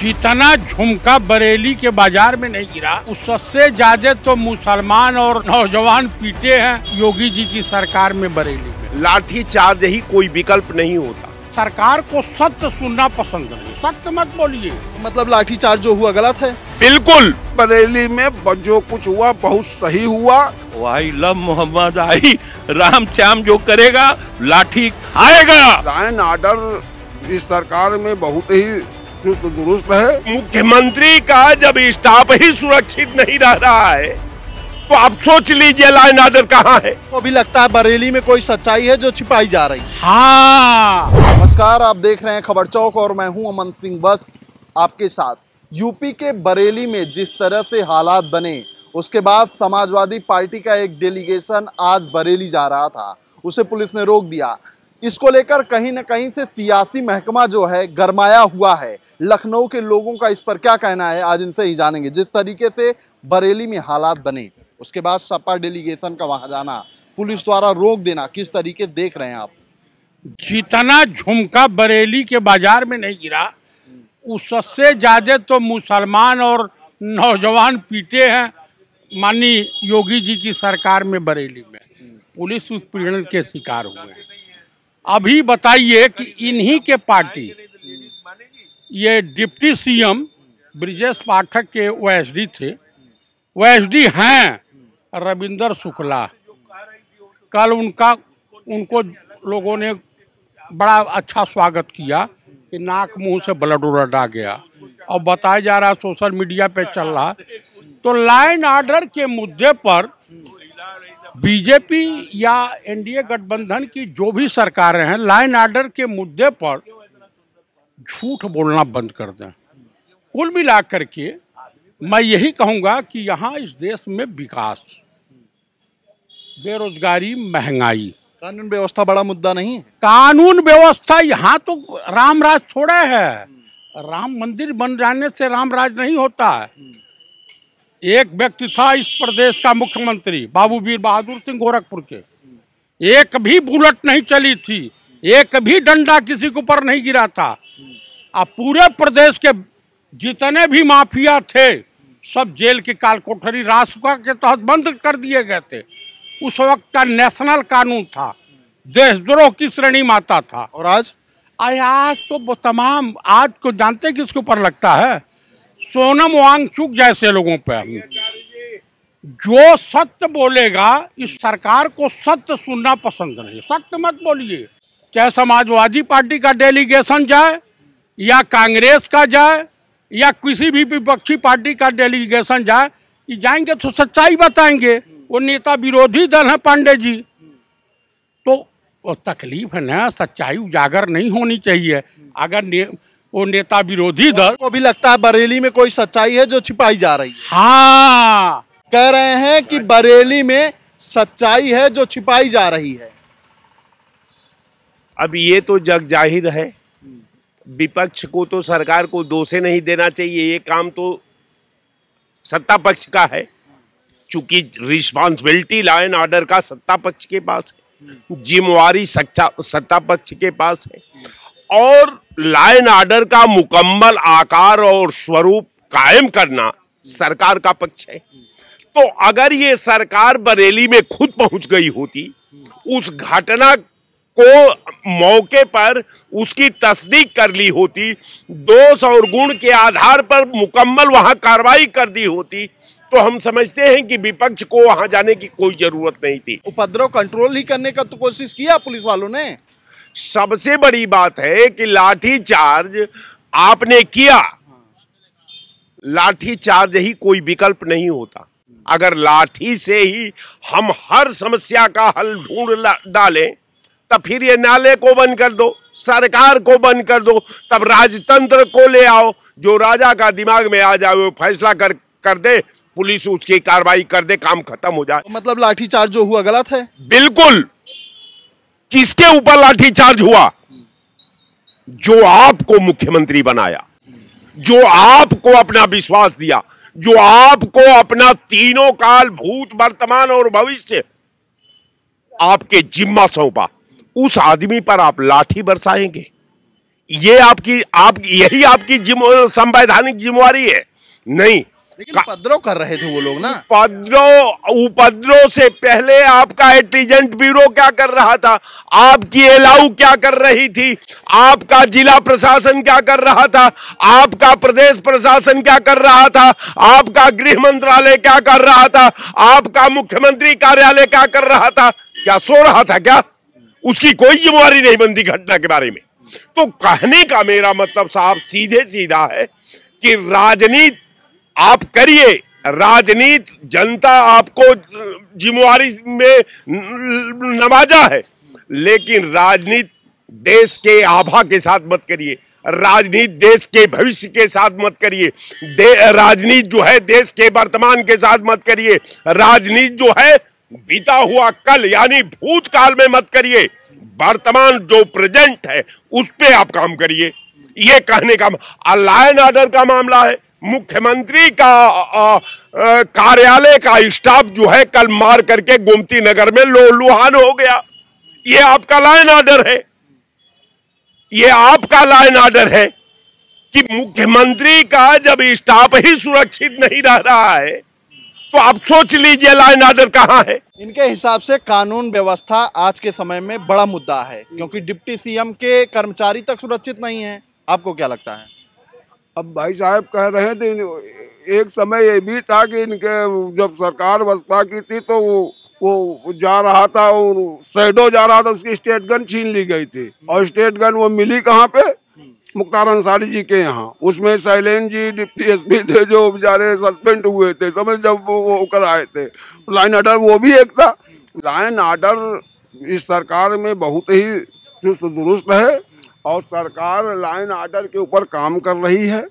जितना झुमका बरेली के बाजार में नहीं गिरा, उससे ज्यादा तो मुसलमान और नौजवान पीटे हैं योगी जी की सरकार में बरेली में। लाठी चार्ज ही कोई विकल्प नहीं होता। सरकार को सत्य सुनना पसंद नहीं, सत्य मत बोलिए। मतलब लाठी चार्ज जो हुआ गलत है? बिल्कुल। बरेली में जो कुछ हुआ बहुत सही हुआ। आई लव मोहम्मद, आई राम चाम जो करेगा लाठी खाएगा। लॉ एंड ऑर्डर इस सरकार में बहुत ही चुस्त दुरुस्त है। मुख्यमंत्री का जब स्टाफ ही सुरक्षित नहीं रह रहा है तो आप सोच लीजिए लॉ एंड ऑर्डर कहाँ है। तो अभी लगता है बरेली में कोई सच्चाई है जो छिपाई जा रही है। हाँ, नमस्कार, आप देख रहे हैं खबर चौक और मैं हूं अमन सिंह वक्स आपके साथ। यूपी के बरेली में जिस तरह से हालात बने, उसके बाद समाजवादी पार्टी का एक डेलीगेशन आज बरेली जा रहा था, उसे पुलिस ने रोक दिया। इसको लेकर कहीं न कहीं से सियासी महकमा जो है गरमाया हुआ है। लखनऊ के लोगों का इस पर क्या कहना है, आज इनसे ही जानेंगे। जिस तरीके से बरेली में हालात बने, उसके बाद सपा डेलीगेशन का वहां जाना, पुलिस द्वारा रोक देना, किस तरीके देख रहे हैं आप? जितना झुमका बरेली के बाजार में नहीं गिरा, उससे ज्यादा तो मुसलमान और नौजवान पीटे हैं माननीय योगी जी की सरकार में बरेली में। पुलिस उत्पीड़न के शिकार हुए हैं। अभी बताइए कि इन्हीं के पार्टी, ये डिप्टी सीएम ब्रिजेश पाठक के ओएसडी थे, ओएसडी हैं रविंदर शुक्ला। कल उनको लोगों ने बड़ा अच्छा स्वागत किया कि नाक मुंह से ब्लड उलट आ गया। और बताया जा रहा, सोशल मीडिया पे चल रहा, तो लॉ एंड ऑर्डर के मुद्दे पर बीजेपी या एनडीए गठबंधन की जो भी सरकारें हैं, लॉ एंड ऑर्डर के मुद्दे पर झूठ बोलना बंद कर दें। कुल मिला करके मैं यही कहूँगा कि यहाँ इस देश में विकास, बेरोजगारी, महंगाई, कानून व्यवस्था बड़ा मुद्दा नहीं है। कानून व्यवस्था, यहाँ तो राम राज थोड़ा है। राम मंदिर बन जाने से राम राज नहीं होता है। एक व्यक्ति था इस प्रदेश का मुख्यमंत्री, बाबू वीर बहादुर सिंह गोरखपुर के, एक भी बुलेट नहीं चली थी, एक भी डंडा किसी के ऊपर नहीं गिरा था। अब पूरे प्रदेश के जितने भी माफिया थे सब जेल की काल कोठरी रासुका के तहत बंद कर दिए गए थे। उस वक्त का नेशनल कानून था, देशद्रोह की श्रेणी में आता था। और आज तो तमाम, आज को जानते किसके ऊपर लगता है? सोनम वांगचुक जैसे लोगों पे। जो सत्य बोलेगा, इस सरकार को सत्य सुनना पसंद नहीं, सत्य मत बोलिए। चाहे समाजवादी पार्टी का डेलीगेशन जाए या कांग्रेस का जाए या किसी भी विपक्षी पार्टी का डेलीगेशन जाए, ये जाएंगे तो सच्चाई बताएंगे। वो नेता विरोधी दल है पांडे जी, तो वो तकलीफ है ना, सच्चाई उजागर नहीं होनी चाहिए। अगर वो नेता विरोधी दल को भी लगता है बरेली में कोई सच्चाई है जो छिपाई जा रही है। हाँ, कह रहे हैं कि बरेली में सच्चाई है जो छिपाई जा रही है। अब ये तो जग जाहिर है, विपक्ष को तो सरकार को दोषे नहीं देना चाहिए। ये काम तो सत्ता पक्ष का है, चूंकि रिस्पॉन्सिबिलिटी लॉ एंड ऑर्डर का सत्ता पक्ष के पास है, जिम्मेवारी सत्ता पक्ष के पास है, और लॉ एंड ऑर्डर का मुकम्मल आकार और स्वरूप कायम करना सरकार का पक्ष है। तो अगर ये सरकार बरेली में खुद पहुंच गई होती, उस घटना को मौके पर उसकी तस्दीक कर ली होती, दोष और गुण के आधार पर मुकम्मल वहां कार्रवाई कर दी होती, तो हम समझते हैं कि विपक्ष को वहां जाने की कोई जरूरत नहीं थी। उपद्रव कंट्रोल ही करने का तो कोशिश किया पुलिस वालों ने। सबसे बड़ी बात है कि लाठी चार्ज आपने किया, लाठी चार्ज ही कोई विकल्प नहीं होता। अगर लाठी से ही हम हर समस्या का हल ढूंढ डालें, तब फिर ये नाले को बंद कर दो, सरकार को बंद कर दो, तब राजतंत्र को ले आओ, जो राजा का दिमाग में आ जाए वो फैसला कर दे, पुलिस उसकी कार्रवाई कर दे, काम खत्म हो जाए। मतलब लाठीचार्ज जो हुआ गलत है? बिल्कुल। किसके ऊपर लाठीचार्ज हुआ? जो आपको मुख्यमंत्री बनाया, जो आपको अपना विश्वास दिया, जो आपको अपना तीनों काल, भूत, वर्तमान और भविष्य आपके जिम्मा सौंपा, उस आदमी पर आप लाठी बरसाएंगे। ये आप यही आपकी संवैधानिक जिम्मेवारी है? नहीं, लेकिन उपद्रव कर रहे थे वो लोग ना। उपद्रव से पहले आपका इंटेलिजेंस ब्यूरो क्या कर रहा था, आपकी एलाऊ क्या कर रही थी, आपका जिला प्रशासन क्या कर रहा था, आपका प्रदेश प्रशासन क्या कर रहा था, आपका गृह मंत्रालय क्या कर रहा था, आपका मुख्यमंत्री कार्यालय क्या कर रहा था? क्या सो रहा था क्या? उसकी कोई जिम्मेवारी नहीं बनती घटना के बारे में। तो कहने का मेरा मतलब साहब सीधे सीधा है कि राजनीति आप करिए, राजनीति जनता आपको जिम्मेवारी में नवाजा है, लेकिन राजनीति देश के आभा के साथ मत करिए, राजनीति देश के भविष्य के साथ मत करिए, राजनीति जो है देश के वर्तमान के साथ मत करिए, राजनीति जो है बीता हुआ कल यानी भूतकाल में मत करिए, वर्तमान जो प्रेजेंट है उस पे आप काम करिए। ये कहने का लॉ एंड ऑर्डर का मामला है। मुख्यमंत्री का कार्यालय का स्टाफ जो है कल मार करके गोमती नगर में लुहान हो गया। ये आपका लॉ एंड ऑर्डर है? ये आपका लॉ एंड ऑर्डर है कि मुख्यमंत्री का जब स्टाफ ही सुरक्षित नहीं रह रहा है तो आप सोच लीजिए लॉ एंड ऑर्डर कहां है? इनके हिसाब से कानून व्यवस्था आज के समय में बड़ा मुद्दा है, क्योंकि डिप्टी सीएम के कर्मचारी तक सुरक्षित नहीं है। आपको क्या लगता है? अब भाई साहब कह रहे थे, एक समय ये भी था कि इनके जब सरकार बसपा की थी तो वो जा रहा था और शैडो जा रहा था, उसकी स्टेट गन छीन ली गई थी। और स्टेट गन वो मिली कहाँ पे? मुख्तार अंसारी जी के यहाँ। उसमें शैलेंद्र जी डिप्टी एसपी थे जो बेचारे सस्पेंड हुए थे समझ, जब वो कर आए थे। लॉ एंड ऑर्डर वो भी एक था। लॉ एंड ऑर्डर इस सरकार में बहुत ही चुस्त दुरुस्त है और सरकार लॉ एंड ऑर्डर के ऊपर काम कर रही है।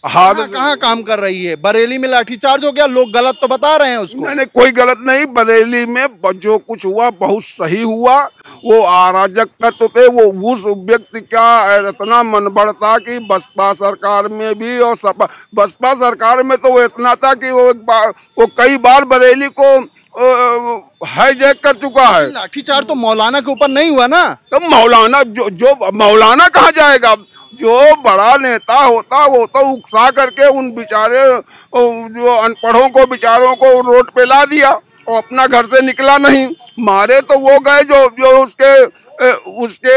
कहाँ काम कर रही है? बरेली में लाठीचार्ज हो गया, लोग गलत तो बता रहे हैं उसको। नहीं, कोई गलत नहीं। बरेली में जो कुछ हुआ बहुत सही हुआ। वो अराजक तत्व थे, वो उस व्यक्ति का इतना मनबढ़ता कि बसपा सरकार में भी और बसपा सरकार में तो वो इतना था कि वो कई बार बरेली को हाईजैक कर चुका है। लाठीचार्ज तो मौलाना के ऊपर नहीं हुआ ना? तो मौलाना जो मौलाना कहाँ जाएगा? जो बड़ा नेता होता वो तो उकसा करके उन बेचारे जो अनपढ़ों को बेचारों को रोड पे ला दिया और अपना घर से निकला नहीं। मारे तो वो गए जो उसके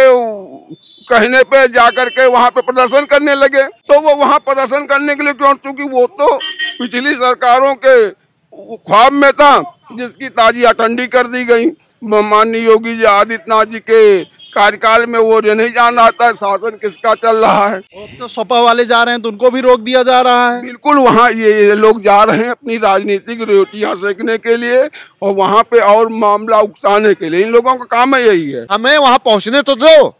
कहने पे जाकर के वहाँ पे प्रदर्शन करने लगे। तो वो वहाँ प्रदर्शन करने के लिए क्यों? चूंकि वो तो पिछली सरकारों के ख्वाब में था जिसकी ताजी अटंडी कर दी गई। माननीय योगी जी आदित्यनाथ जी के कार्यकाल में वो नहीं जान रहा था शासन किसका चल रहा है। तो सपा वाले जा रहे हैं तो उनको भी रोक दिया जा रहा है। बिल्कुल, वहाँ ये लोग जा रहे हैं अपनी राजनीतिक रोटियां सेकने के लिए और वहाँ पे और मामला उकसाने के लिए। इन लोगों का काम है यही है। हमें वहाँ पहुँचने तो दो।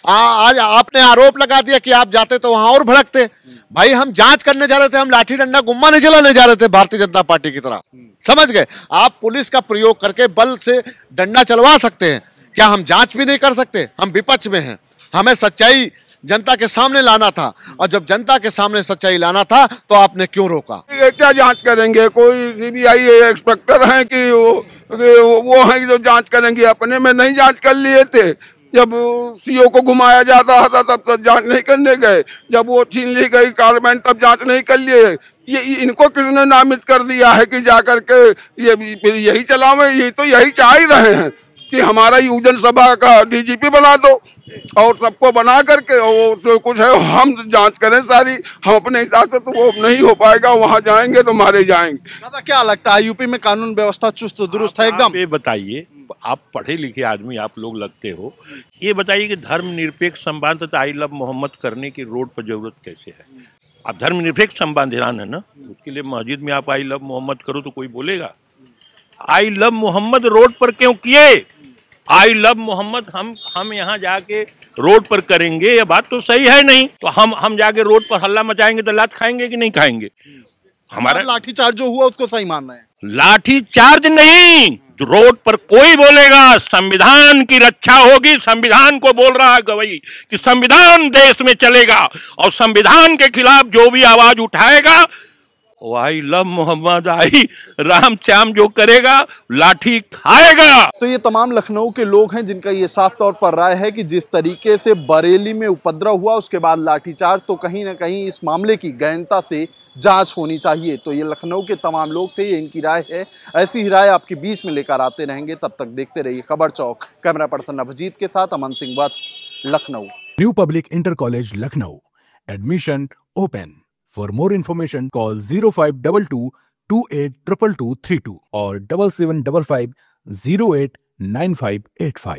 आज आपने आरोप लगा दिया कि आप जाते तो वहाँ और भड़कते। भाई हम जांच करने जा रहे थे, हम लाठी डंडा गुम्मा नहीं चलाने जा रहे थे भारतीय जनता पार्टी की तरह। समझ गए? आप पुलिस का प्रयोग करके बल से डंडा चलवा सकते हैं, क्या हम जांच भी नहीं कर सकते? हम विपक्ष में हैं, हमें सच्चाई जनता के सामने लाना था और जब जनता के सामने सच्चाई लाना था तो आपने क्यों रोका? क्या जांच करेंगे? कोई सीबीआई इंस्पेक्टर हैं कि वो हैं जो जांच करेंगे? अपने में नहीं जांच कर लिए थे? जब सीओ को घुमाया जाता था तब जांच नहीं करने गए, जब वो छीन ली गई कारबैन तब जांच नहीं कर लिए। ये इनको किसने नामित कर दिया है कि जाकर के यही चलावे? ये तो यही चाह ही रहे हैं कि हमारा यूजन सभा का डीजीपी बना दो और सबको बना करके वो जो कुछ है हम जांच करें सारी। हम अपने हिसाब से तो वो नहीं हो पाएगा, वहां जाएंगे तो मारे जाएंगे। दादा क्या लगता है यूपी में कानून व्यवस्था चुस्त दुरुस्त है एकदम? ये बताइए, आप पढ़े लिखे आदमी आप लोग लगते हो, ये बताइए कि धर्मनिरपेक्ष संवाद तथा आई लव मोहम्मद करने की रोड पर जरूरत कैसे है? आप धर्मनिरपेक्ष संवाद ईरान है ना, उसके लिए मस्जिद में आप आई लव मोहम्मद करो तो कोई बोलेगा? आई लव मोहम्मद रोड पर क्यों किए? आई लव मोहम्मद हम यहाँ जाके रोड पर करेंगे, ये बात तो सही है नहीं। तो हम जाके रोड पर हल्ला मचाएंगे तो लात खाएंगे कि नहीं खाएंगे? हमारा लाठीचार्ज जो हुआ उसको सही मान रहे हैं? लाठीचार्ज नहीं, रोड पर कोई बोलेगा संविधान की रक्षा होगी, संविधान को बोल रहा है गवई कि संविधान देश में चलेगा और संविधान के खिलाफ जो भी आवाज उठाएगा आई लव मोहम्मद, आई राम श्याम, जो करेगा लाठी खाएगा। तो ये तमाम लखनऊ के लोग हैं जिनका ये साफ तौर पर राय है कि जिस तरीके से बरेली में उपद्रव हुआ उसके बाद लाठीचार्ज, तो कहीं ना कहीं इस मामले की गहनता से जांच होनी चाहिए। तो ये लखनऊ के तमाम लोग थे, ये इनकी राय है। ऐसी ही राय आपके बीच में लेकर आते रहेंगे। तब तक देखते रहिए खबर चौक। कैमरा पर्सन अभिजीत के साथ Aman Singh Vats, Lucknow. New public inter college Lucknow, admission open. For more information, call 0522 282232 or 7755 089585.